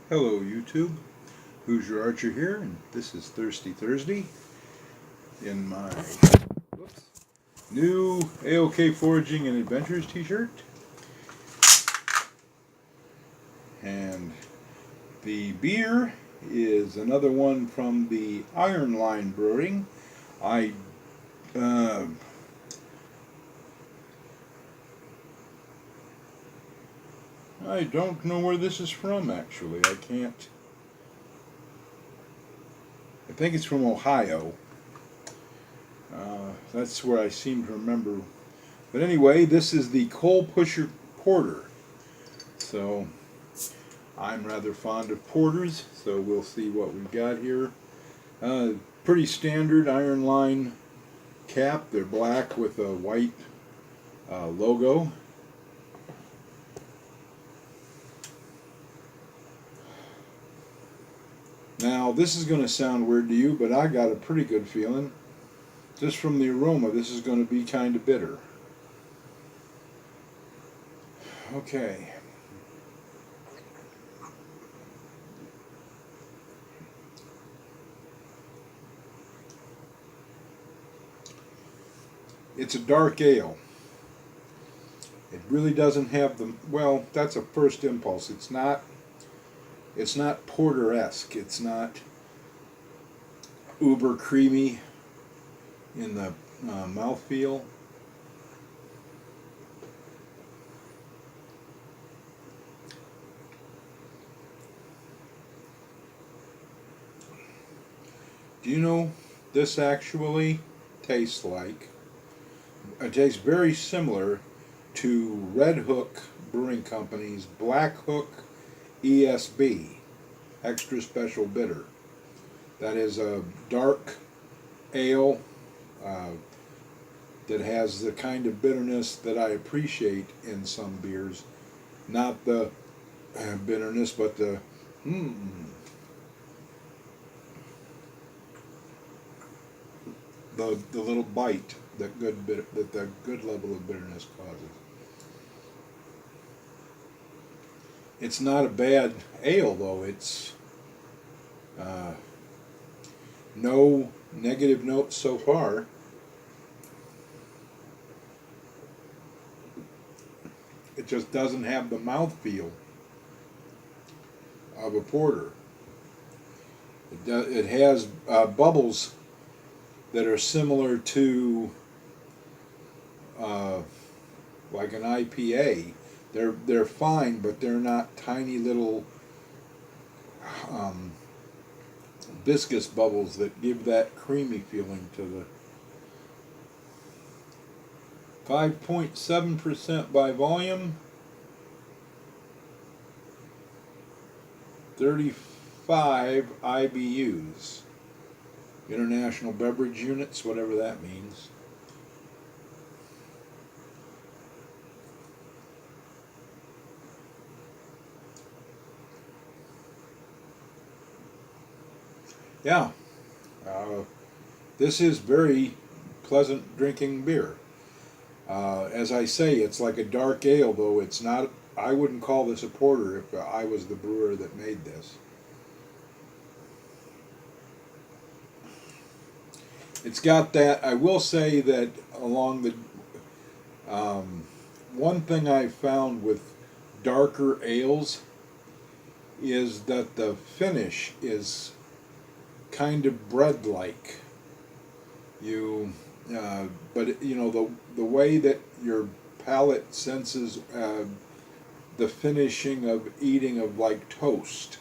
Hello YouTube, Hoosier Archer here, and this is Thirsty Thursday in my new AOK Foraging and Adventures t-shirt. And the beer is another one from the Iron Line Brewing. I uh, I don't know where this is from actually. I think it's from Ohio. That's where I seem to remember. But anyway, this is the Coal Pusher Porter. So I'm rather fond of porters, so we'll see what we've got here. Pretty standard Iron Line cap. They're black with a white logo. Now, this is going to sound weird to you, but I got a pretty good feeling. Just from the aroma, this is going to be kind of bitter. Okay. It's a dark ale. It really doesn't have the, well, that's a first impulse. It's not porter-esque. It's not uber creamy in the mouthfeel. Do you know this actually tastes like? It tastes very similar to Red Hook Brewing Company's Black Hook ESB, Extra Special Bitter. That is a dark ale that has the kind of bitterness that I appreciate in some beers. Not the bitterness, but the the little bite that the good level of bitterness causes. It's not a bad ale though. It's no negative notes so far. It just doesn't have the mouthfeel of a porter. It has bubbles that are similar to like an IPA. They're fine, but they're not tiny little viscous bubbles that give that creamy feeling to the 5.7% by volume, 35 IBUs, International Beverage Units, whatever that means. Yeah, this is very pleasant drinking beer. As I say, it's like a dark ale, though it's not. I wouldn't call this a porter if I was the brewer that made this. It's got that. I will say that along the one thing I found with darker ales is that the finish is kind of bread-like. You, but you know the way that your palate senses the finishing of eating of like toast.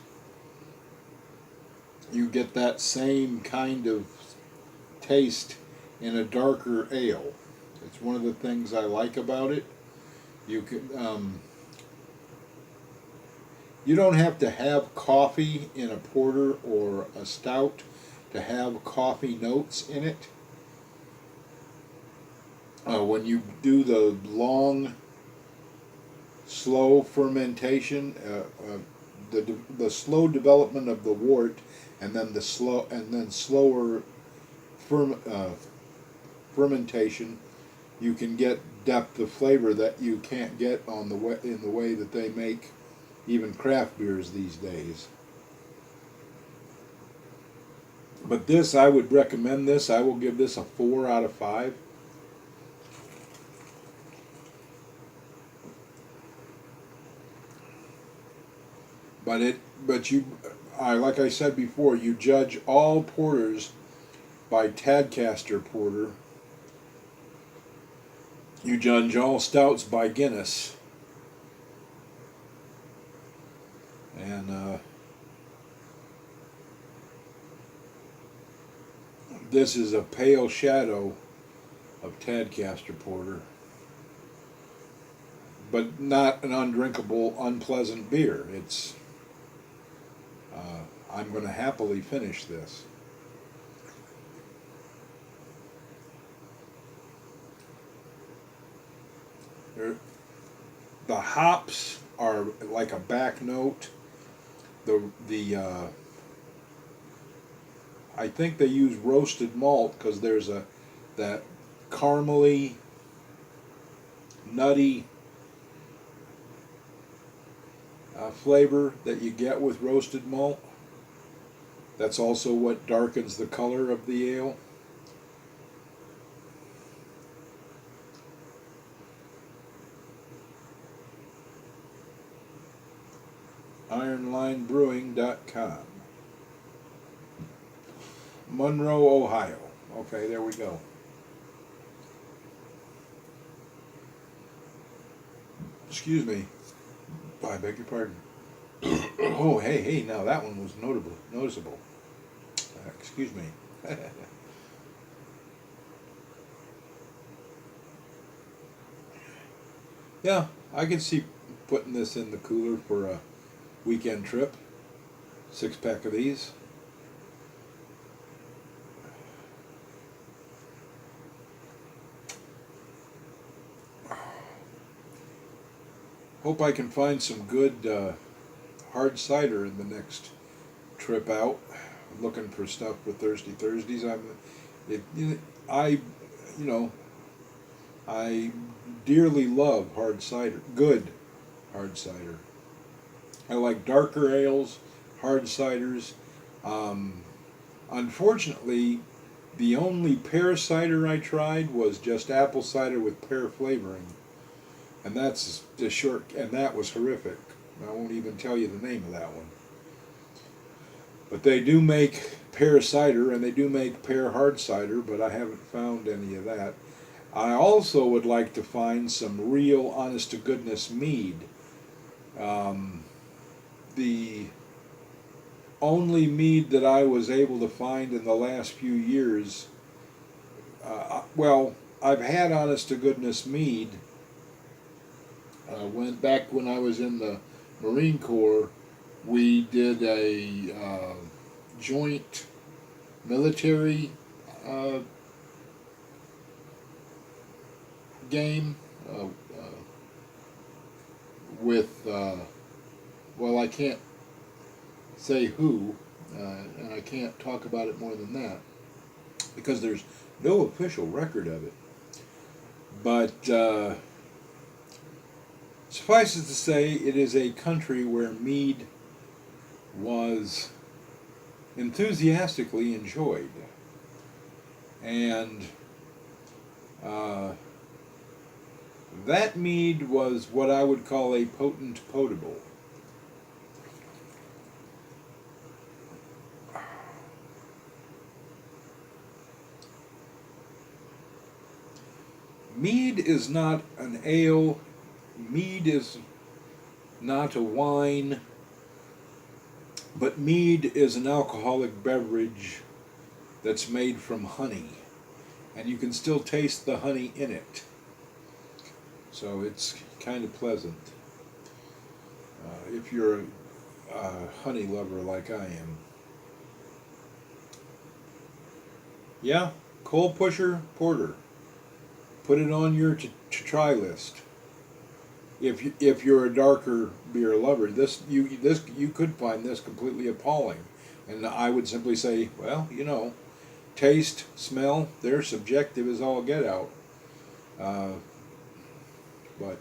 You get that same kind of taste in a darker ale. It's one of the things I like about it. You can you don't have to have coffee in a porter or a stout to have coffee notes in it. When you do the long, slow fermentation, the slow development of the wort, and then slower fermentation, you can get depth of flavor that you can't get in the way that they make even craft beers these days. But this, I would recommend this. I will give this a 4 out of 5. But you, like I said before, you judge all porters by Tadcaster Porter. You judge all stouts by Guinness. And this is a pale shadow of Tadcaster Porter, but not an undrinkable, unpleasant beer. It's I'm going to happily finish this. The hops are like a back note. I think they use roasted malt because there's that caramely, nutty flavor that you get with roasted malt. That's also what darkens the color of the ale. IronLineBrewing.com. Monroe, Ohio. Okay, there we go. Excuse me. Oh, I beg your pardon. Oh, hey, now that one was noticeable. Excuse me. Yeah, I can see putting this in the cooler for a weekend trip. 6-pack of these. Hope I can find some good hard cider in the next trip out. I'm looking for stuff for Thirsty Thursdays. I dearly love hard cider. Good hard cider. I like darker ales, hard ciders. Unfortunately, the only pear cider I tried was just apple cider with pear flavoring, and that's the short. And that was horrific. I won't even tell you the name of that one. But they do make pear cider, and they do make pear hard cider, but I haven't found any of that. I also would like to find some real, honest-to-goodness mead. The only mead that I was able to find in the last few years, I've had honest-to-goodness mead. When I was in the Marine Corps, we did a joint military game with, I can't say who, and I can't talk about it more than that, because there's no official record of it. But suffice it to say, it is a country where mead was enthusiastically enjoyed. And that mead was what I would call a potent potable. Mead is not an ale. Mead is not a wine. But mead is an alcoholic beverage that's made from honey. And you can still taste the honey in it. So it's kind of pleasant. If you're a honey lover like I am. Yeah, Coal Pusher Porter. Put it on your to try list. If you're a darker beer lover, you could find this completely appalling, and I would simply say, well, taste, smell, they're subjective as all get out. But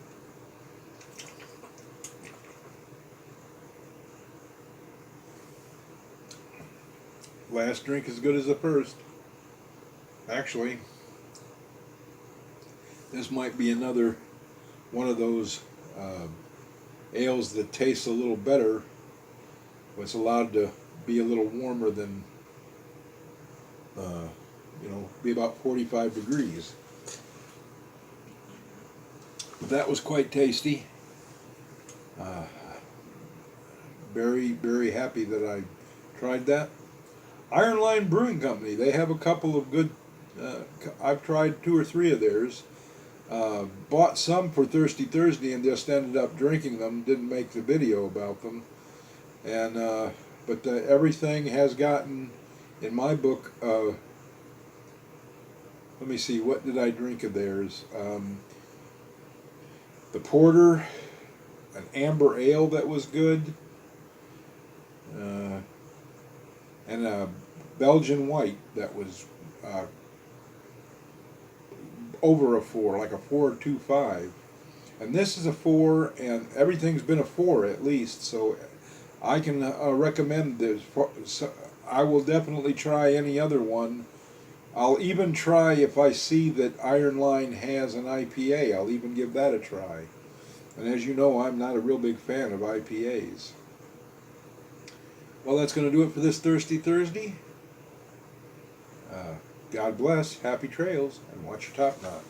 last drink as good as the first. Actually, this might be another one of those ales that tastes a little better, but it's allowed to be a little warmer than, be about 45 degrees. But that was quite tasty. Very, very happy that I tried that. Iron Line Brewing Company, they have a couple of good, I've tried 2 or 3 of theirs. Bought some for Thirsty Thursday and just ended up drinking them, didn't make the video about them. And but everything has gotten, in my book, let me see, what did I drink of theirs? The porter, an amber ale that was good, and a Belgian white that was over a 4, like a 4.25. And this is a 4, and everything's been a 4 at least, so I can recommend this. I will definitely try any other one. I'll even try, if I see that Iron Line has an IPA, I'll even give that a try. And as you know, I'm not a real big fan of IPAs. Well, that's going to do it for this Thirsty Thursday. God bless, happy trails, and watch your top knot.